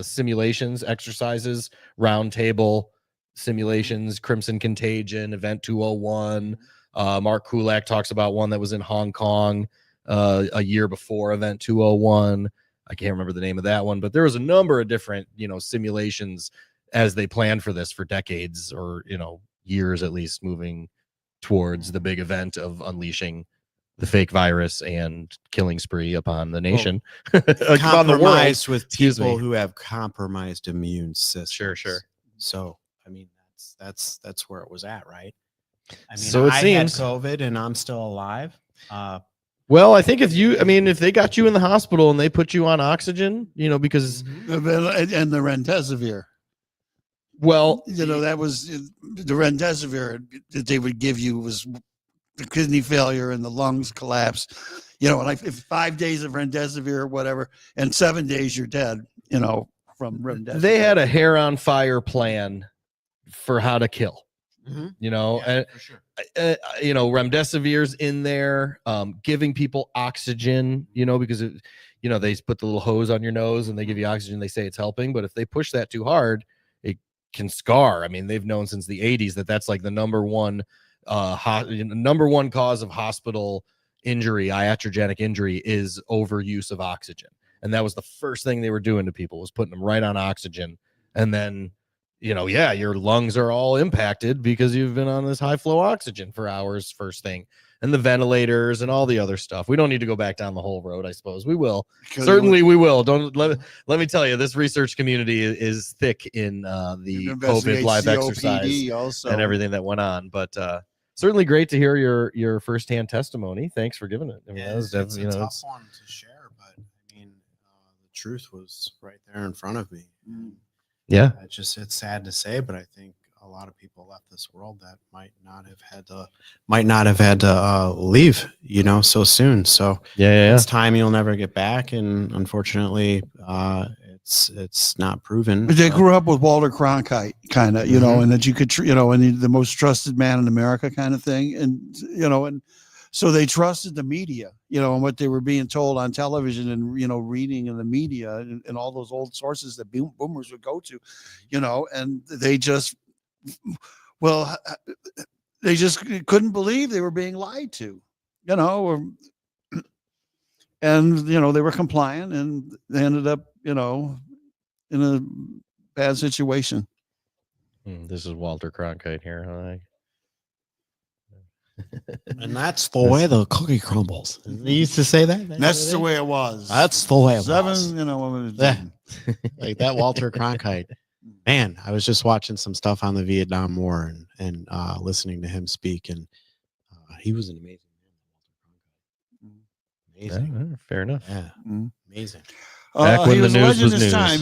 simulations, exercises, roundtable simulations, Crimson Contagion, Event 201. Mark Kulak talks about one that was in Hong Kong a year before Event 201. I can't remember the name of that one, but there was a number of different, you know, simulations as they planned for this for decades, or, you know, years at least, moving towards the big event of unleashing the fake virus and killing spree upon the nation, upon the world. Compromised with Excuse people me. who have compromised immune systems. Sure. So, I mean, that's where it was at, right? I mean, So it I seems. had COVID and I'm still alive. Well, I think if they got you in the hospital and they put you on oxygen, you know, because, and the remdesivir. well, You know, that was the remdesivir that they would give you was the kidney failure and the lungs collapse. You know, like if 5 days of remdesivir or whatever, and 7 days you're dead. You know, from remdesivir. they had a hair on fire plan for how to kill. You know, and for sure. you know, remdesivir's in there, giving people oxygen, you know, because it, you know, they put the little hose on your nose and they give you oxygen. They say it's helping, but if they push that too hard, it can scar. I mean, they've known since the 80s that that's like the number one cause of hospital injury, iatrogenic injury, is overuse of oxygen. And that was the first thing they were doing to people, was putting them right on oxygen. And then, you know, yeah, your lungs are all impacted because you've been on this high flow oxygen for hours, first thing, and the ventilators and all the other stuff. We don't need to go back down the whole road. I suppose we will. Certainly we will. Don't let me tell you, this research community is thick in the COVID live exercise also. and everything that went on. But certainly great to hear your firsthand testimony. Thanks for giving it. I mean, that was It's definitely, a you know, tough one to share, but I mean, the truth was right there in front of me. yeah. It's sad to say, but I think a lot of people left this world that might not have had to leave, you know, so soon. So Yeah. it's time you'll never get back, and unfortunately, it's not proven. But they but- grew up with Walter Cronkite, kind of, you know, Mhm. and that you could, you know, and the most trusted man in America kind of thing. And, you know, and So they trusted the media, and what they were being told on television and, reading in the media and all those old sources that boomers would go to, and they just, they just couldn't believe they were being lied to, and, they were compliant and they ended up, in a bad situation. This is Walter Cronkite here. Huh? And that's the way the cookie crumbles. They used to say that. That's the way it was. That's the way it Seven, was. Yeah. Like that Walter Cronkite. Man, I was just watching some stuff on the Vietnam War and listening to him speak, and he was an amazing man. Amazing. Yeah, fair enough. Yeah. Mhm. Amazing. Back when he the was a news legend was his news. time,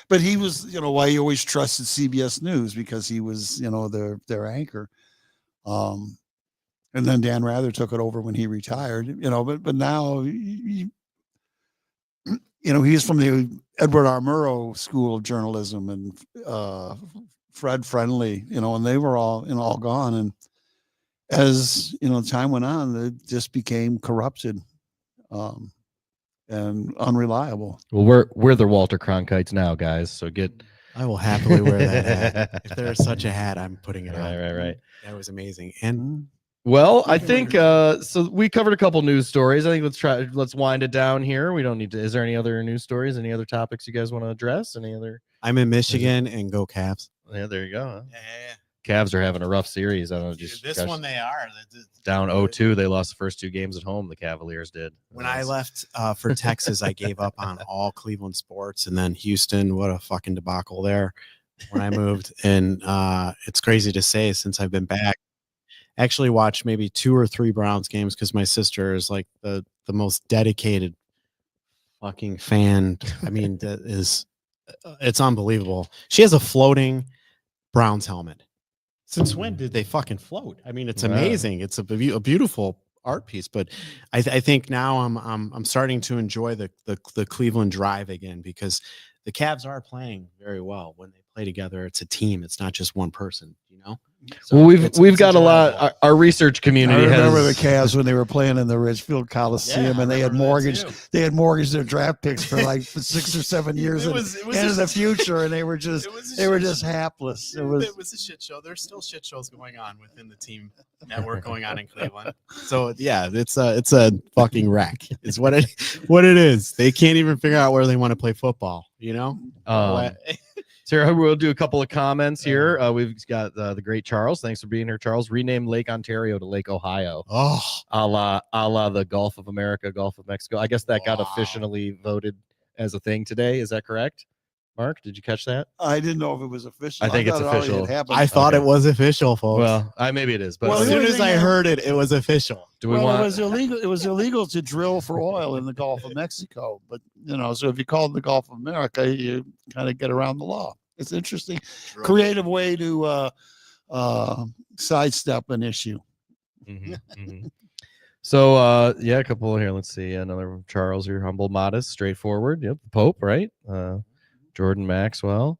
but he was, why he always trusted CBS News because he was, their anchor. And then Dan Rather took it over when he retired, but now, he's from the Edward R. Murrow School of Journalism and Fred Friendly, and they were all gone. And as, time went on, they just became corrupted. And unreliable. Well, we're the Walter Cronkites now, guys. So I will happily wear that hat. If there is such a hat, I'm putting it on. right. That was amazing. And Well, I think so. We covered a couple news stories. I think let's wind it down here. We don't need to. Is there any other news stories? Any other topics you guys want to address? Any other? I'm in Michigan, and go Cavs. Yeah, there you go. Huh? Yeah. Cavs are having a rough series. I don't know. Dude, Just this gosh, one they are down 0-2. They lost the first 2 games at home. The Cavaliers did. When I left for Texas, I gave up on all Cleveland sports, and then Houston. What a fucking debacle there when I moved. And it's crazy to say, since I've been back, I actually watched maybe 2 or 3 Browns games because my sister is like the most dedicated fucking fan. I mean, it's unbelievable. She has a floating Browns helmet. Since when did they fucking float? I mean, it's amazing. It's a beautiful art piece. But I think now I'm starting to enjoy the Cleveland drive again, because the Cavs are playing very well when they play together. It's a team. It's not just one person. So well, we've it's got a enjoyable. lot. Our research community. I remember has, the Cavs when they were playing in the Ridgefield Coliseum, and they had mortgaged their draft picks for like 6 or 7 years into the future, and they were just hapless. It was a shit show. There's still shit shows going on within the team network going on in Cleveland. So yeah, it's a fucking wreck. Is what it is. They can't even figure out where they want to play football. Sarah, we'll do a couple of comments here. We've got the great Charles. Thanks for being here, Charles. Renamed Lake Ontario to Lake Ohio. Oh, a la the Gulf of America, Gulf of Mexico. I guess that got officially voted as a thing today. Is that correct? Mark, did you catch that? I didn't know if it was official. I think it's thought it already official. had happened. I thought it was official, folks. Well, maybe it is, but Well, as the soon only as thing I that- heard it, it was official. do we It want? was illegal. It was illegal to drill for oil in the Gulf of Mexico, but so if you call it the Gulf of America, you kind of get around the law. It's interesting, creative way to sidestep an issue. Mhm, mhm. So, a couple here. Let's see. Another Charles, you're humble, modest, straightforward. Yep. Pope, right? Jordan Maxwell.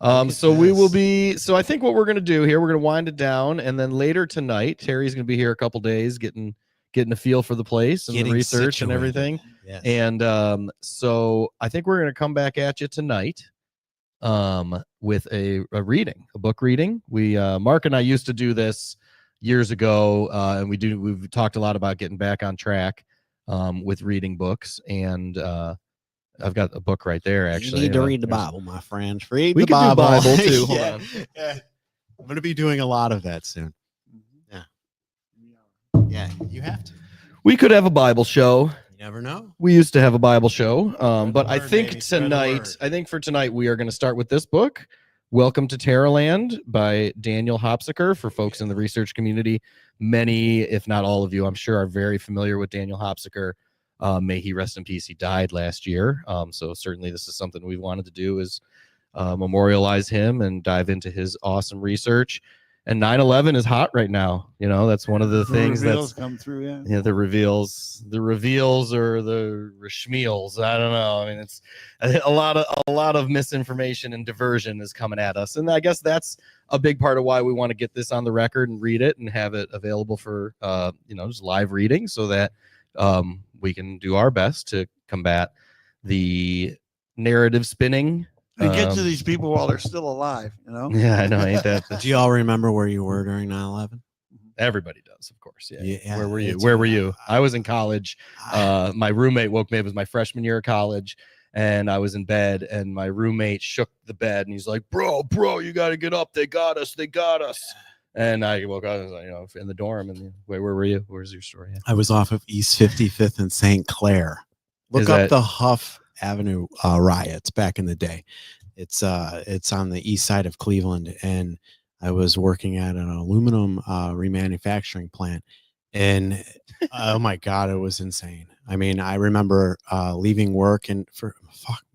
So we will be. So I think what we're going to do here, we're going to wind it down, and then later tonight, Terry's going to be here a couple days, getting a feel for the place and the research and everything. Yes. And so I think we're going to come back at you tonight with a book reading. We Mark and I used to do this years ago, and we've talked a lot about getting back on track with reading books. And I've got a book right there, actually. You need to read the Bible, my friend. Read We the can do Bible. Bible, too. Hold Yeah. on. Yeah. I'm going to be doing a lot of that soon. Yeah, you have to. We could have a Bible show. You never know. We used to have a Bible show, but I word, think baby. Spread the tonight, word. I think for tonight, we are going to start with this book, Welcome to Terraland by Daniel Hopsiker. For folks in the research community, many, if not all of you, I'm sure are very familiar with Daniel Hopsiker. May he rest in peace. He died last year. So certainly this is something we wanted to do, is memorialize him and dive into his awesome research. And 9/11 is hot right now. You know, that's one of the things reveals that's come through. Yeah. yeah, the reveals or the rishmeals. I don't know. I mean, it's a lot of misinformation and diversion is coming at us, and I guess that's a big part of why we want to get this on the record and read it and have it available for just live reading, so that we can do our best to combat the narrative spinning. And get to these people while they're still alive. You know. Yeah, I know. Ain't that Do you all remember where you were during 9/11? everybody does, of course. Yeah. Yeah, Where were you? it's- Where were you? I was in college. My roommate woke me up. It was my freshman year of college, and I was in bed, and my roommate shook the bed, and he's like, "Bro, you got to get up. They got us. And I woke up, I was like, in the dorm. And where were you? Where's your story? I was off of East 55th and St. Clair. Look Is up that- the Huff Avenue riots back in the day. It's on the east side of Cleveland, and I was working at an aluminum remanufacturing plant, and oh my god, it was insane. I mean, I remember leaving work and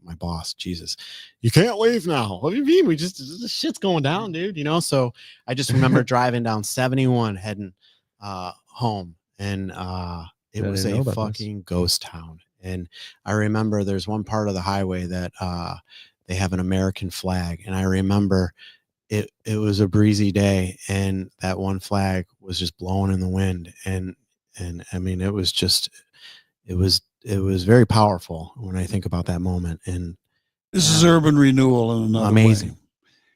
my boss, Jesus, you can't leave now. What do you mean? This shit's going down, dude. You know, so I just remember driving down 71 heading home, and it I was didn't know a about this. fucking ghost town. And I remember there's one part of the highway that they have an American flag, and I remember it was a breezy day, and that one flag was just blowing in the wind, and I mean it was very powerful when I think about that moment. And This is urban renewal in another Amazing. way.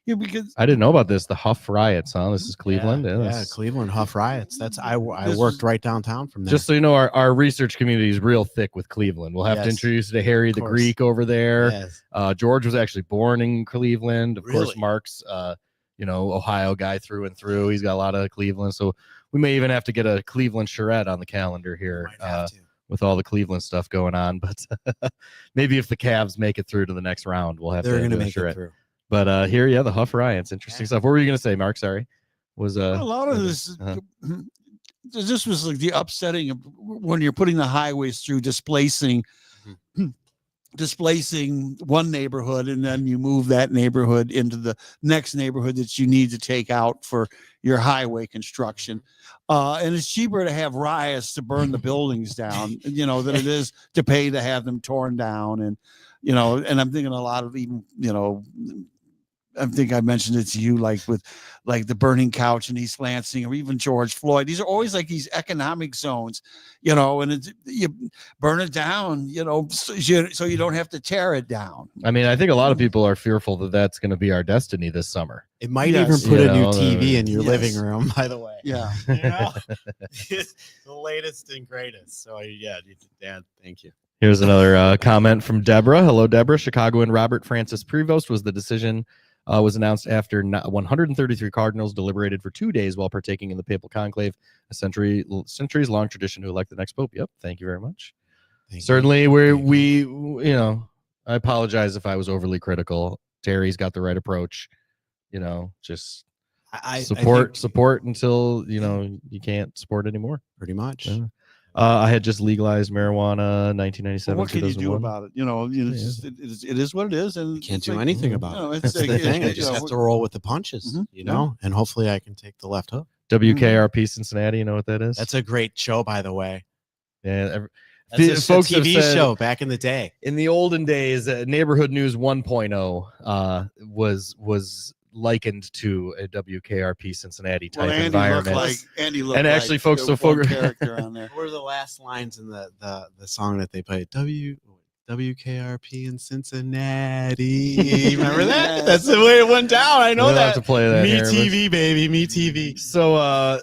Yeah, because I didn't know about this. The Huff riots, huh? This is Cleveland. yeah, that's- Cleveland Huff riots. That's I This worked was- right downtown from there. Just so you know, our research community is real thick with Cleveland. We'll have to Yes. introduce you to Harry the course. Greek over there. Yes. George was actually born in Cleveland. Of course, Really? Mark's, Ohio guy through and through. He's got a lot of Cleveland. So we may even have to get a Cleveland charrette on the calendar here Might have to. with all the Cleveland stuff going on. But maybe if the Cavs make it through to the next round, we'll have They're to going do to a make charrette. it through. But here, the Huff riots. Interesting Yeah. stuff. What were you going to say, Mark? Sorry. Was a lot of this this was like the upsetting of when you're putting the highways through, displacing one neighborhood, and then you move that neighborhood into the next neighborhood that you need to take out for your highway construction. And it's cheaper to have riots to burn the buildings down, than it is to pay to have them torn down. And and I'm thinking a lot of even I think I mentioned it to you, like with the burning couch in East Lansing, or even George Floyd. These are always like these economic zones, and you burn it down, so you don't have to tear it down. I mean, I think a lot of people are fearful that that's going to be our destiny this summer. It might Yes. even put You a new know, TV in your yes. living room, by the way. Yeah. You know? The latest and greatest. So yeah, Dad, thank you. Here's another comment from Deborah. Hello, Deborah. Chicagoan Robert Francis Prevost was the decision was announced after 133 cardinals deliberated for 2 days while partaking in the papal conclave, a centuries-long tradition to elect the next pope. Yep. Thank you very much. Thank you. Certainly, I apologize if I was overly critical. Terry's got the right approach. Just I support until you can't support anymore. pretty much. Yeah. I had just legalized marijuana 1997. What can you do 2001. about it? It's just, it is what it is, and You can't it's do like, anything about it. it's That's like, the thing. I you just know, have to roll with the punches, Mhm. and hopefully I can take the left hook. WKRP Cincinnati. You know what that is? That's a great show, by the way. yeah. That's folks a have TV said- show back in the day. In the olden days, Neighborhood News 1.0 was likened to a WKRP Cincinnati type well, environment. Andy looked And actually, like folks, the so one folk- character on there. What were the last lines in the song that they played? WKRP in Cincinnati. Remember that? That's the way it went down. I know We'll have that. to play that. Me here, but- TV, baby. Me TV. So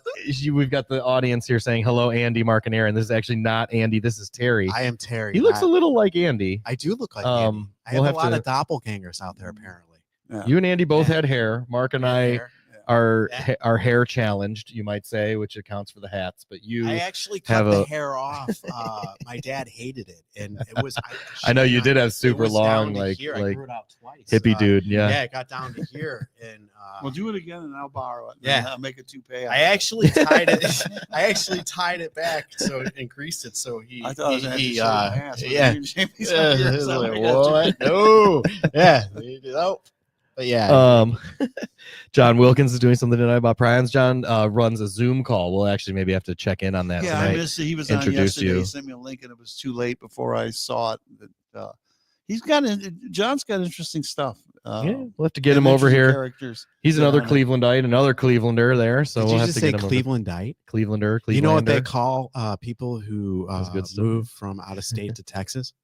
we've got the audience here saying hello, Andy, Mark, and Aaron. This is actually not Andy. This is Terry. I am Terry. He looks I, a little like Andy. I do look like Um, Andy. I we'll have a have lot to- of doppelgangers out there, apparently. Yeah. You and Andy both Yeah. had hair. Mark and Yeah, I there. are Yeah. are hair challenged, you might say, which accounts for the hats. But you, I actually have cut the a- hair off. My dad hated it, and it was. I know you did have it super was long, down to like here. I like grew it out twice. hippie dude. Yeah, Yeah. it got down to here, and Well, do it again, and I'll borrow it. Yeah. I'll make a toupee. I actually tied it. I actually tied it back and greased it so he. I thought I was gonna have to he, shave my ass. yeah. You shave me some ears, It's I'm like, like, that's what? No. Yeah. Nope. But yeah, John Wilkins is doing something tonight about prions. John runs a Zoom call. We'll actually maybe have to check in on that Yeah, I tonight. missed it. He was on Introduce yesterday. you. He sent me a link, and it was too late before I saw it. But, John's got interesting stuff. Yeah, we'll have to get and him over interesting here. Characters. He's Yeah, another I know. Clevelandite, another Clevelander there. So Did we'll you have just to say get him over. Clevelandite? Clevelander. You know what they Clevelander. call people who That's good stuff. move from out of state to Texas?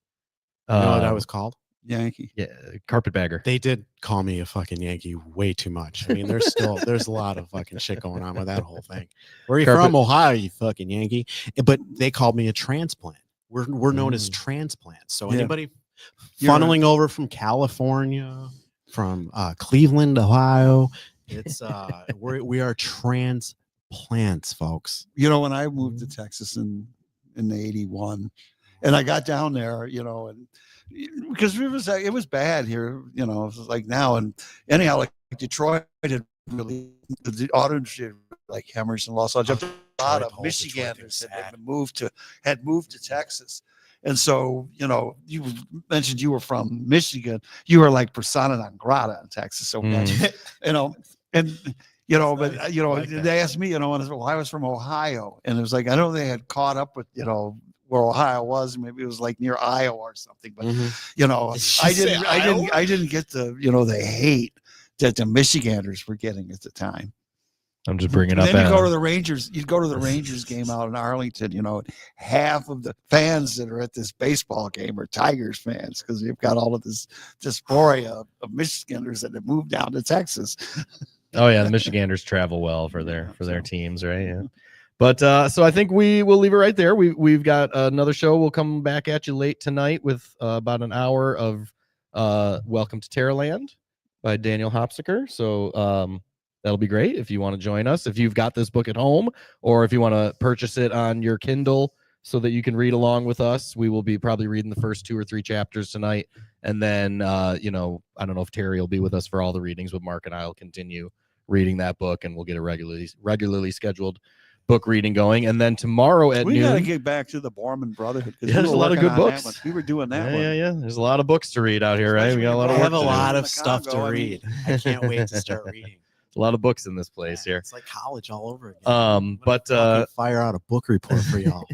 You know what I was called? Yankee. Yeah, carpetbagger. They did call me a fucking Yankee way too much. I mean, there's a lot of fucking shit going on with that whole thing. Where are you Carpet- from? Ohio, you fucking Yankee. But they called me a transplant. We're known as Mm. transplants. So Yeah. anybody You're- funneling over from California, from Cleveland, Ohio, it's we are transplants, folks. You know, when I moved to Texas in the 81, and I got down there, you know, and because it was bad here, you know, it was like now. And anyhow, like Detroit had really, the auto industry had, like hammers and Los Angeles. A lot of Detroit, the whole Detroit thing Michiganders was sad. had moved to Texas. And so, you know, you mentioned you were from Michigan. You were like persona non grata in Texas. So, you know, and, you know, but, you know, like that. they asked me, you know, and I said, well, I was from Ohio. And it was like, I know they had caught up with, you know, where Ohio was. Maybe it was like near Iowa or something. But, you know, Did she say Iowa? I didn't get the, you know, the hate that the Michiganders were getting at the time. I'm just bringing And up. then you go to the Rangers. You'd go to the Rangers game out in Arlington. You know, half of the fans that are at this baseball game are Tigers fans because you've got all of this dysphoria of Michiganders that have moved down to Texas. Oh yeah, the Michiganders travel well for their so- teams, right? Yeah. But so I think we will leave it right there. We've got another show. We'll come back at you late tonight with about an hour of Welcome to Terraland by Daniel Hopsiker. So that'll be great if you want to join us. If you've got this book at home, or if you want to purchase it on your Kindle so that you can read along with us, we will be probably reading the first 2 or 3 chapters tonight. And then, you know, I don't know if Terry will be with us for all the readings, but Mark and I will continue reading that book, and we'll get a regularly scheduled book reading going. And then tomorrow at We got to noon, get back to the Borman Brotherhood. 'cause Yeah, we there's were a lot of working good on that books. one. We were doing that one. yeah. There's a lot of books to read out here, right? We got a lot I of have work a to do. lot of Chicago, stuff to I mean- read. I can't wait to start reading. A lot of books in this place here. It's like college all over again. But Fucking fire out a book report for y'all.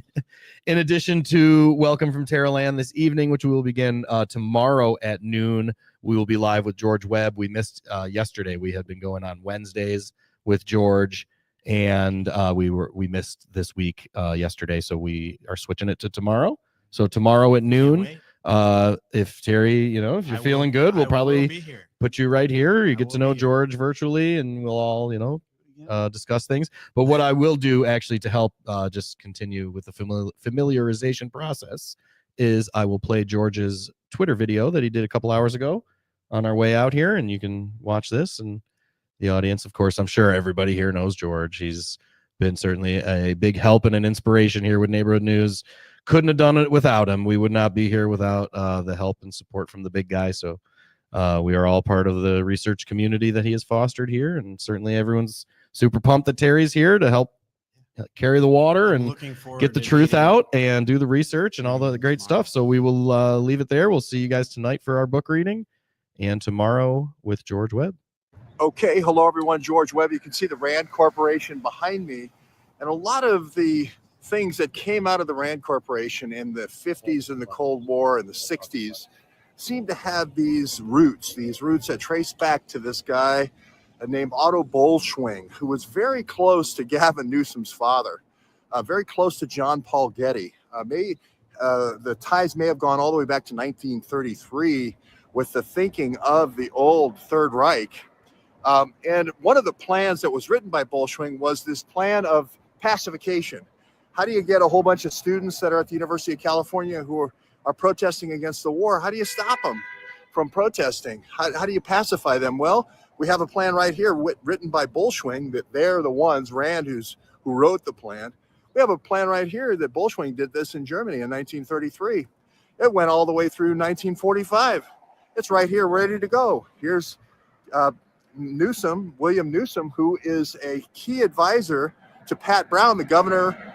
in addition to Welcome from Terraland this evening, which we will begin tomorrow at noon, we will be live with George Webb. We missed yesterday. We had been going on Wednesdays with George, and we missed this week yesterday, so we are switching it to tomorrow. So tomorrow at noon, if Terry, you know, if you're feeling good, we'll probably be here. put you right here. You I get to will know be here. George virtually, and we'll all, you know, discuss things. But what I will do actually to help just continue with the familiarization process is I will play George's Twitter video that he did a couple hours ago on our way out here, and you can watch this. And the audience, of course, I'm sure everybody here knows George. He's been certainly a big help and an inspiration here with Neighborhood News. Couldn't have done it without him. We would not be here without the help and support from the big guy. So we are all part of the research community that he has fostered here, and certainly everyone's super pumped that Terry's here to help carry the water I'm and looking forward get the to truth meeting out and do the research and all the great stuff. So we will leave it there. We'll see you guys tonight for our book reading, and tomorrow with George Webb. Okay, hello everyone, George Webb. You can see the Rand Corporation behind me, and a lot of the things that came out of the Rand Corporation in the 50s and the Cold War and the 60s seem to have these roots that trace back to this guy named Otto Bolschwing, who was very close to Gavin Newsom's father, very close to John Paul Getty. The ties may have gone all the way back to 1933 with the thinking of the old Third Reich. And one of the plans that was written by Bolschwing was this plan of pacification. How do you get a whole bunch of students that are at the University of California who are protesting against the war? How do you stop them from protesting? How do you pacify them? Well, we have a plan right here written by Bolschwing that they're the ones, Rand, who wrote the plan. We have a plan right here that Bolschwing did this in Germany in 1933. It went all the way through 1945. It's right here, ready to go. Here's Newsom, William Newsom, who is a key advisor to Pat Brown, the governor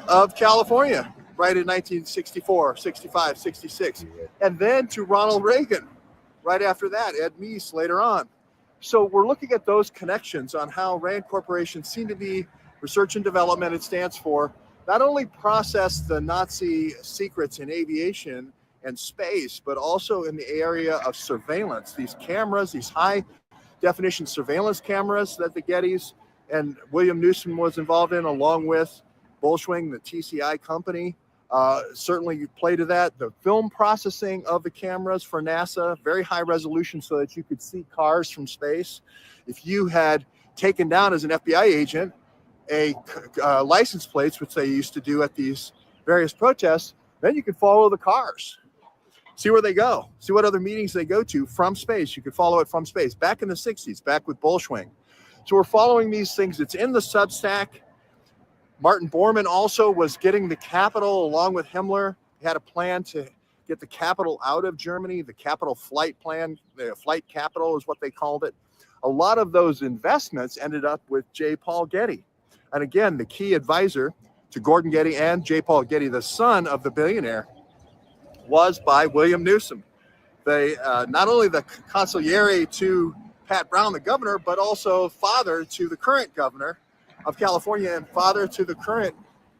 of California, right in 1964, 65, 66. And then to Ronald Reagan, right after that, Ed Meese later on. So we're looking at those connections on how RAND Corporation seemed to be research and development, it stands for, not only process the Nazi secrets in aviation and space, but also in the area of surveillance. These cameras, these high definition surveillance cameras that the Gettys and William Newsom was involved in, along with Bolschwing, the TCI company. Certainly you play to that. The film processing of the cameras for NASA, very high resolution so that you could see cars from space. If you had taken down as an FBI agent a license plates, which they used to do at these various protests, then you could follow the cars. See where they go. See what other meetings they go to from space. You could follow it from space. Back in the 60s, back with Bolschwing. So we're following these things. It's in the Substack. Martin Bormann also was getting the capital along with Himmler. He had a plan to get the capital out of Germany, the capital flight plan, the flight capital is what they called it. A lot of those investments ended up with J. Paul Getty. And again, the key advisor to Gordon Getty and J. Paul Getty, the son of the billionaire, was by William Newsom. They not only the consigliere to Pat Brown, the governor, but also father to the current governor of California and father to the current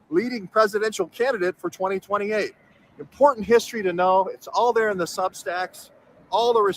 leading presidential candidate for 2028. Important history to know. It's all there in the Substacks, all the research.